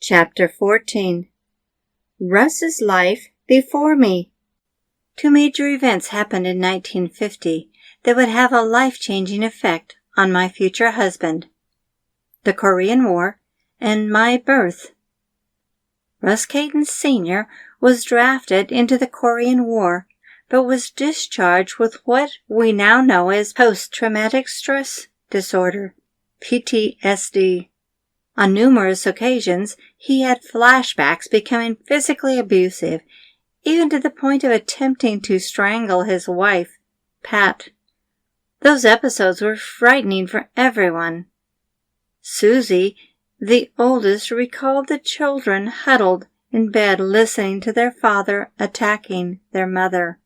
Chapter 14. Russ's Life Before Me. Two major events happened in 1950 that would have a life-changing effect on my future husband: the Korean War and my birth. Russ Caden Sr. was drafted into the Korean War, but was discharged with what we now know as post-traumatic stress disorder, PTSD. On numerous occasions, he had flashbacks becoming physically abusive, even to the point of attempting to strangle his wife, Pat. Those episodes were frightening for everyone. Susie, the oldest, recalled the children huddled in bed listening to their father attacking their mother.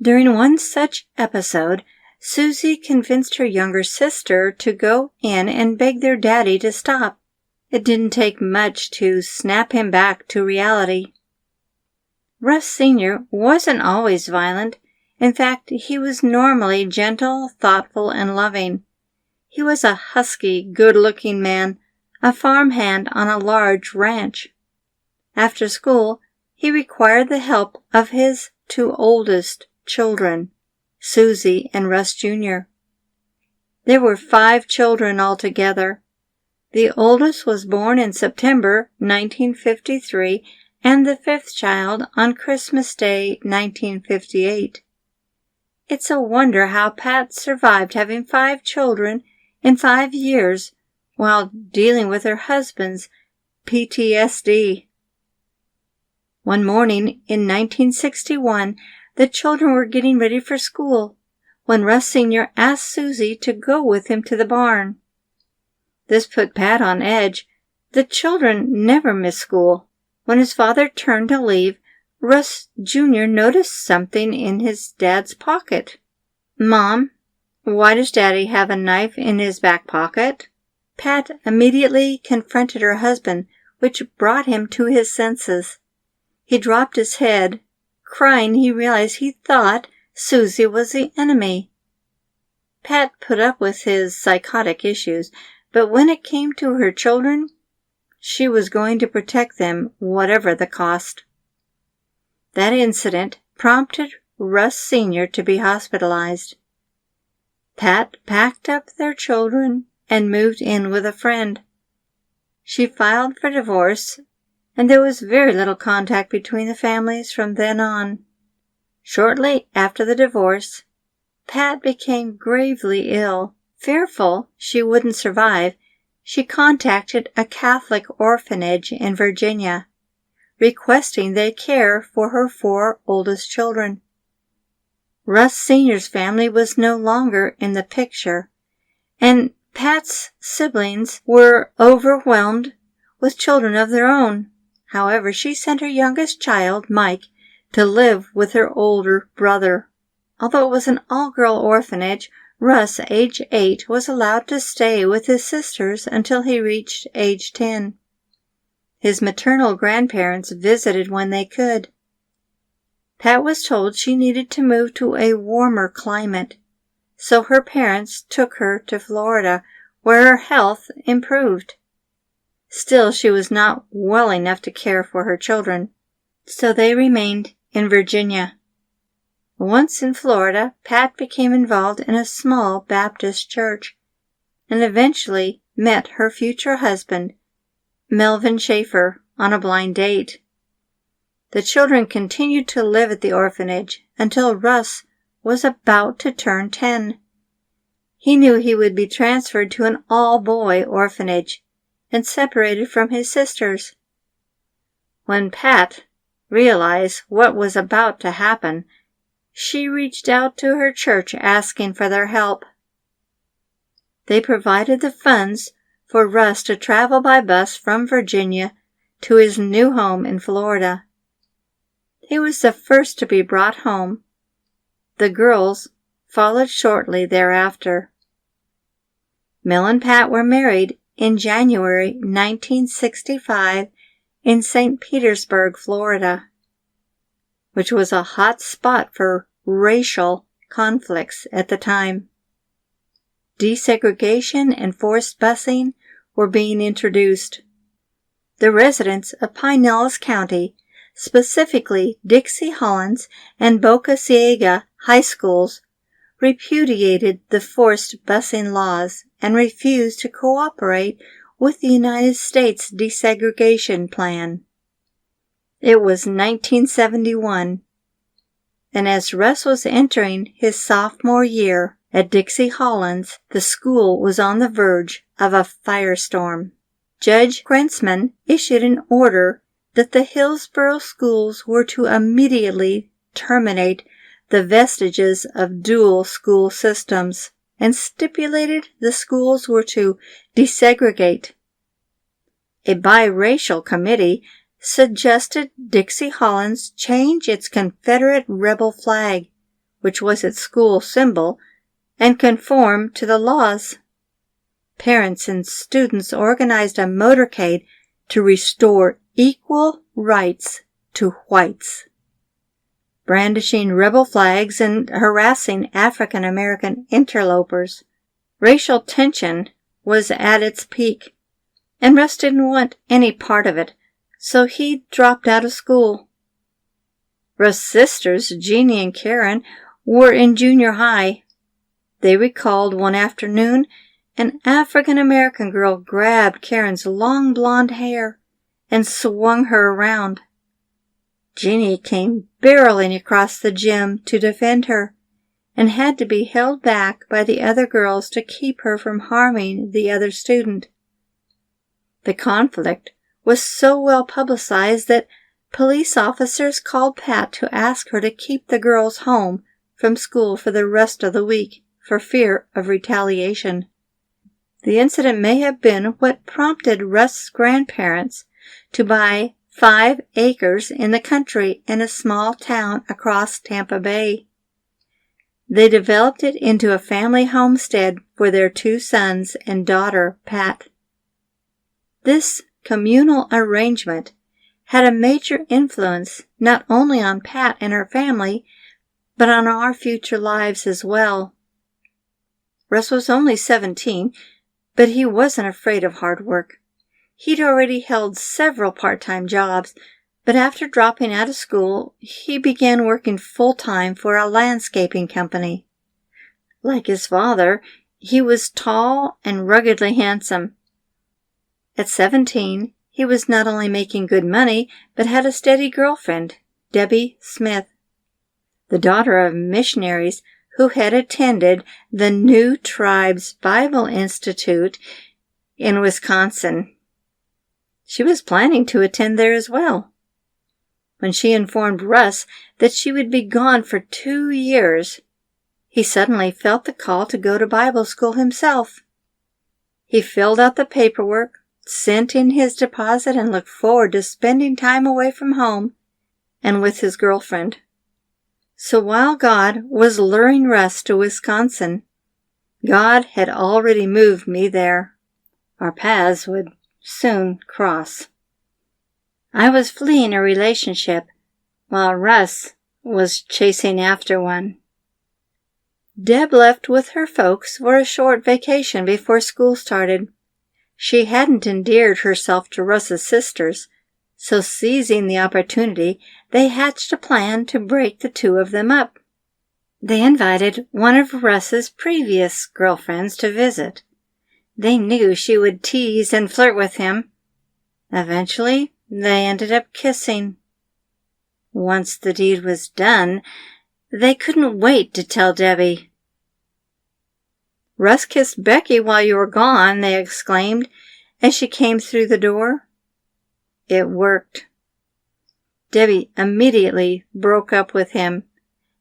During one such episode, Susie convinced her younger sister to go in and beg their daddy to stop. It didn't take much to snap him back to reality. Russ Sr. wasn't always violent. In fact, he was normally gentle, thoughtful, and loving. He was a husky, good-looking man, a farmhand on a large ranch. After school, he required the help of his two oldest children, Susie and Russ Jr. There were 5 children altogether. The oldest was born in September 1953 and the 5th child on Christmas Day 1958. It's a wonder how Pat survived having 5 children in 5 years while dealing with her husband's PTSD. One morning in 1961, the children were getting ready for school when Russ Sr. asked Susie to go with him to the barn. This put Pat on edge. The children never missed school. When his father turned to leave, Russ Jr. noticed something in his dad's pocket. "Mom, why does Daddy have a knife in his back pocket?" Pat immediately confronted her husband, which brought him to his senses. He dropped his head. Crying, he realized he thought Susie was the enemy. Pat put up with his psychotic issues, but when it came to her children, she was going to protect them whatever the cost. That incident prompted Russ Sr. to be hospitalized. Pat packed up their children and moved in with a friend. She filed for divorce, and there was very little contact between the families from then on. Shortly after the divorce, Pat became gravely ill. Fearful she wouldn't survive, she contacted a Catholic orphanage in Virginia, requesting they care for her 4 oldest children. Russ Sr.'s family was no longer in the picture, and Pat's siblings were overwhelmed with children of their own. However, she sent her youngest child, Mike, to live with her older brother. Although it was an all-girl orphanage, Russ, age 8, was allowed to stay with his sisters until he reached age 10. His maternal grandparents visited when they could. Pat was told she needed to move to a warmer climate, so her parents took her to Florida, where her health improved. Still, she was not well enough to care for her children, so they remained in Virginia. Once in Florida, Pat became involved in a small Baptist church and eventually met her future husband, Melvin Schaefer, on a blind date. The children continued to live at the orphanage until Russ was about to turn 10. He knew he would be transferred to an all-boy orphanage and separated from his sisters. When Pat realized what was about to happen, she reached out to her church asking for their help. They provided the funds for Russ to travel by bus from Virginia to his new home in Florida. He was the first to be brought home. The girls followed shortly thereafter. Mel and Pat were married in January 1965 in St. Petersburg, Florida, which was a hot spot for racial conflicts at the time. Desegregation and forced busing were being introduced. the residents of Pinellas County, specifically Dixie Hollins and Boca Ciega high schools, repudiated the forced busing laws and refused to cooperate with the United States desegregation plan. It was 1971, and as Russ was entering his sophomore year at Dixie Hollins, the school was on the verge of a firestorm. Judge Grensman issued an order that the Hillsborough schools were to immediately terminate the vestiges of dual school systems and stipulated the schools were to desegregate. A biracial committee suggested Dixie Hollins change its Confederate rebel flag, which was its school symbol, and conform to the laws. Parents and students organized a motorcade to restore equal rights to whites, brandishing rebel flags and harassing African American interlopers. Racial tension was at its peak, and Russ didn't want any part of it, so he dropped out of school. Russ' sisters, Jeannie and Karen, were in junior high. They recalled one afternoon an African American girl grabbed Karen's long blonde hair and swung her around. Jeannie came barreling across the gym to defend her and had to be held back by the other girls to keep her from harming the other student. The conflict was so well publicized that police officers called Pat to ask her to keep the girls home from school for the rest of the week for fear of retaliation. The incident may have been what prompted Russ's grandparents to buy 5 acres in the country in a small town across Tampa Bay. They developed it into a family homestead for their 2 sons and daughter, Pat. This communal arrangement had a major influence not only on Pat and her family, but on our future lives as well. Russ was only 17, but he wasn't afraid of hard work. He'd already held several part-time jobs, but after dropping out of school, he began working full-time for a landscaping company. Like his father, he was tall and ruggedly handsome. At 17, he was not only making good money, but had a steady girlfriend, Debbie Smith, the daughter of missionaries who had attended the New Tribes Bible Institute in Wisconsin. She was planning to attend there as well. When she informed Russ that she would be gone for 2 years, he suddenly felt the call to go to Bible school himself. He filled out the paperwork, sent in his deposit, and looked forward to spending time away from home and with his girlfriend. So while God was luring Russ to Wisconsin, God had already moved me there. Our paths would soon cross. I was fleeing a relationship while Russ was chasing after one. Deb left with her folks for a short vacation before school started. She hadn't endeared herself to Russ's sisters, so seizing the opportunity, they hatched a plan to break the 2 of them up. They invited one of Russ's previous girlfriends to visit. They knew she would tease and flirt with him. Eventually, they ended up kissing. Once the deed was done, they couldn't wait to tell Debbie. "Russ kissed Becky while you were gone," they exclaimed as she came through the door. It worked. Debbie immediately broke up with him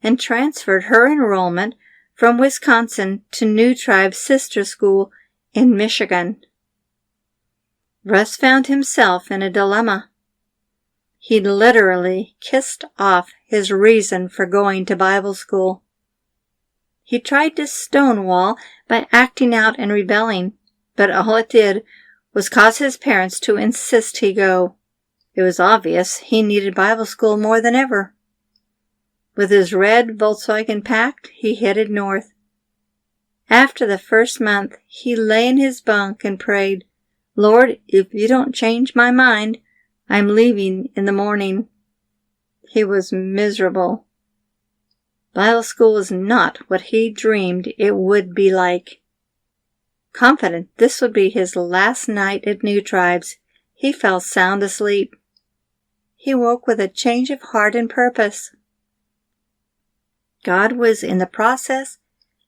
and transferred her enrollment from Wisconsin to New Tribe's sister school in Michigan. Russ found himself in a dilemma. He literally kissed off his reason for going to Bible school. He tried to stonewall by acting out and rebelling, but all it did was cause his parents to insist he go. It was obvious he needed Bible school more than ever. With his red Volkswagen packed, he headed north. After the first month, he lay in his bunk and prayed, Lord, if you don't change my mind, I'm leaving in the morning. He was miserable. Bible school was not what he dreamed it would be like. Confident this would be his last night at New Tribes, he fell sound asleep. He woke with a change of heart and purpose. God was in the process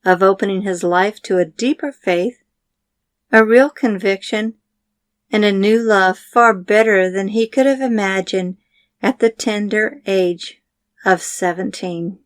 of opening his life to a deeper faith, a real conviction, and a new love far better than he could have imagined at the tender age of 17.